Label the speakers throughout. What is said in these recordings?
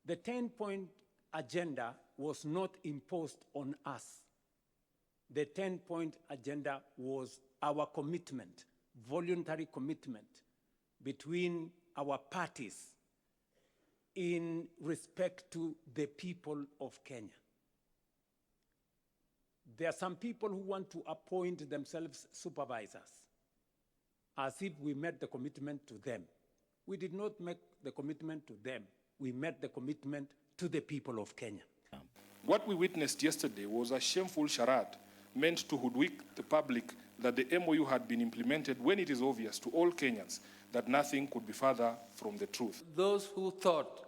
Speaker 1: The 10-point agenda was not imposed on us. The 10-point agenda was our commitment, voluntary commitment between our parties in respect to the people of Kenya. There are some people who want to appoint themselves supervisors, as if we made the commitment to them. We did not make the commitment to them. We made the commitment to the people of Kenya.
Speaker 2: What we witnessed yesterday was a shameful charade meant to hoodwink the public that the MOU had been implemented when it is obvious to all Kenyans that nothing could be further from the truth.
Speaker 3: Those who thought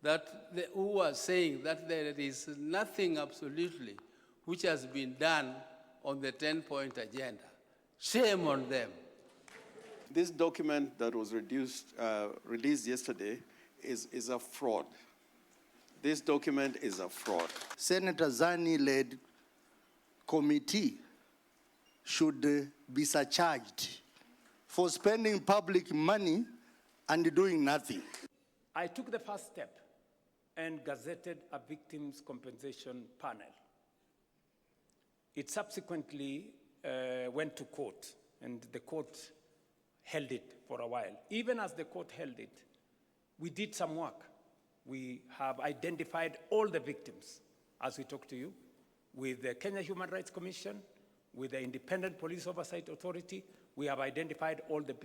Speaker 3: that, who were saying that there is nothing absolutely which has been done on the 10-point agenda, shame on them.
Speaker 4: This document that was released yesterday is a fraud. This document is a fraud.
Speaker 5: Senator Zani-led committee should be surcharged for spending public money and doing nothing.
Speaker 1: I took the first step and gazetted a victims' compensation panel. It subsequently went to court, and the court held it for a while. Even as the court held it, we did some work. We have identified all the victims, as we talk to you, with the Kenya Human Rights Commission, with the Independent Police Oversight Authority. We have identified all the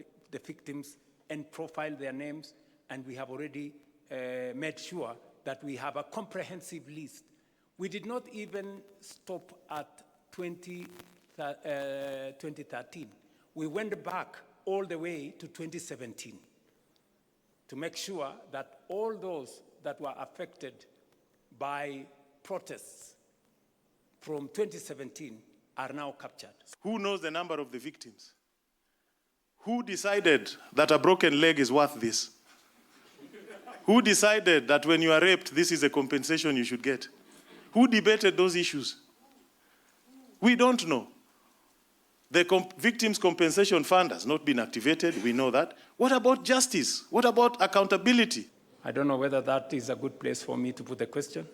Speaker 1: victims and profiled their names, and we have already made sure that we have a comprehensive list. We did not even stop at 2013. We went back all the way to 2017 to make sure that all those that were affected by protests from 2017 are now captured.
Speaker 6: Who knows the number of the victims? Who decided that a broken leg is worth this? Who decided that when you are raped, this is a compensation you should get? Who debated those issues? We don't know. The Victims' Compensation Fund has not been activated, we know that. What about justice? What about accountability?
Speaker 1: I don't know whether that is a good place for me to put a question.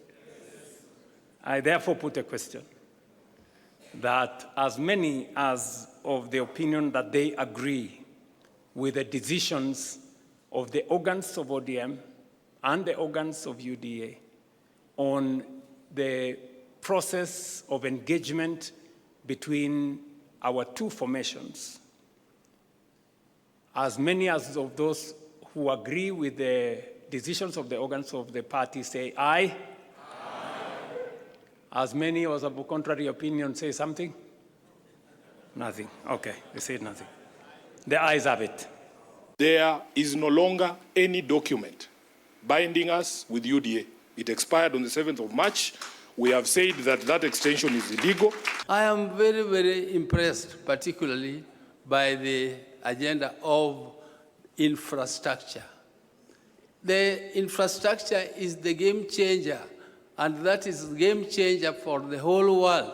Speaker 1: I therefore put a question that as many as of the opinion that they agree with the decisions of the organs of ODM and the organs of UDA on the process of engagement between our two formations, as many as of those who agree with the decisions of the organs of the party say aye. Aye. As many as of contrary opinion say something? Nothing. Okay, they said nothing. The ayes have it.
Speaker 2: There is no longer any document binding us with UDA. It expired on the 7th of March. We have said that that extension is illegal.
Speaker 3: I am very, very impressed, particularly by the agenda of infrastructure. The infrastructure is the game changer, and that is the game changer for the whole world.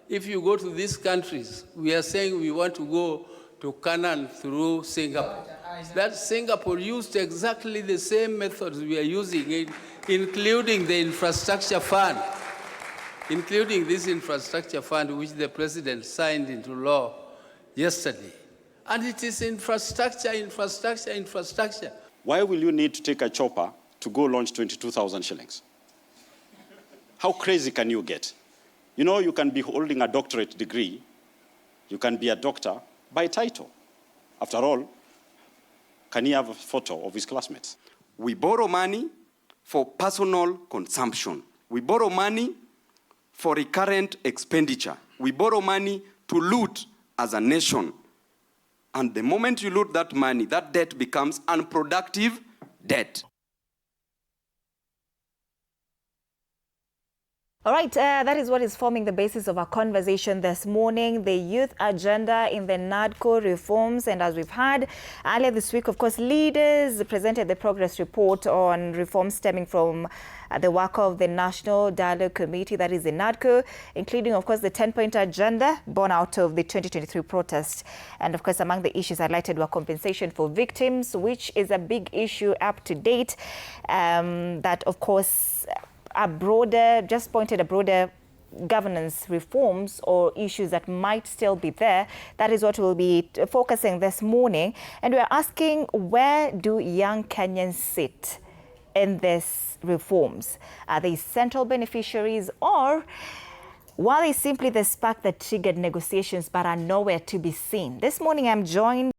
Speaker 3: If you go to these countries, we are saying we want to go to Canaan through Singapore. That Singapore used exactly the same methods we are using, including the infrastructure fund. Including this infrastructure fund, which the president signed into law yesterday. And it is infrastructure, infrastructure, infrastructure.
Speaker 7: Why will you need to take a chopper to go launch 22,000 shillings? How crazy can you get? You know, you can be holding a doctorate degree, you can be a doctor by title. After all, can he have a photo of his classmates?
Speaker 8: We borrow money for personal consumption. We borrow money for recurrent expenditure. We borrow money to loot as a nation. And the moment you loot that money, that debt becomes unproductive debt.
Speaker 9: All right, that is what is forming the basis of our conversation this morning, the youth agenda in the NADCO reforms. And as we've heard earlier this week, of course, leaders presented the progress report on reforms stemming from the work of the National Dialogue Committee, that is the NADCO, including, of course, the 10-point agenda born out of the 2023 protest. And, of course, among the issues highlighted were compensation for victims, which is a big issue up to date, that, of course, just pointed a broader governance reforms or issues that might still be there. That is what we'll be focusing this morning. And we're asking, where do young Kenyans sit in these reforms? Are they central beneficiaries, or were they simply the spark that triggered negotiations but are nowhere to be seen? This morning I'm joined